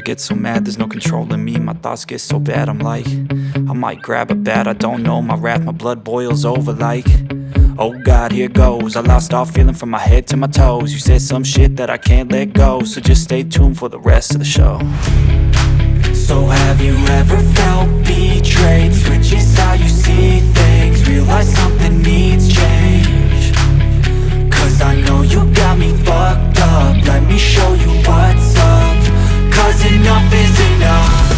get so mad, there's no controlling me. My thoughts get so bad, I'm like, I might grab a bat, I don't know. My wrath, my blood boils over like, oh God, here goes. I lost all feeling from my head to my toes. You said some shit that I can't let go, so just stay tuned for the rest of the show. So have you ever felt betrayed? Switches how you see things, realize something needs change. Cause I know you got me fucked up, let me show you what's up. Cause enough is enough.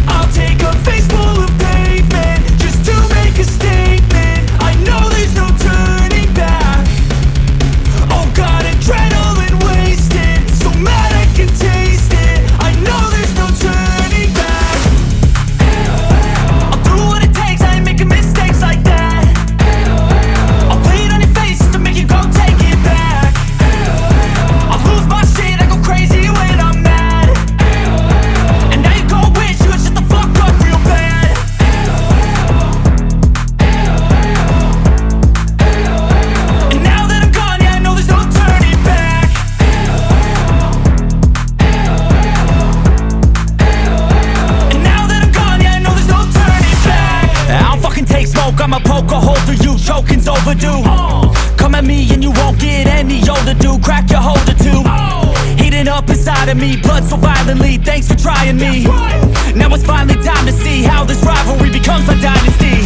I'll take a face full of pavement just to make a statement. I know there's no turning back. Oh God, adrenaline wasted, so mad I can taste it. I know there's no turning back. I'll do what it takes, I ain't making mistakes like that. I'll play it on your face to make you go take it back. I'll lose my shit, I go crazy when I'm mad. And now you gon' wish you would shut the fuck up real bad. And now that I'm gone, yeah, I know there's no turning back. And now that I'm gone, yeah, I know there's no turning back. I don't fucking take smoke, I'ma poke a hole through you, choking's overdue. Come at me and you won't get any older, dude. Crack your holder too. Heating up inside of me, blood so violently. Thanks for trying me. Now it's finally time to see how this rivalry becomes a dynasty.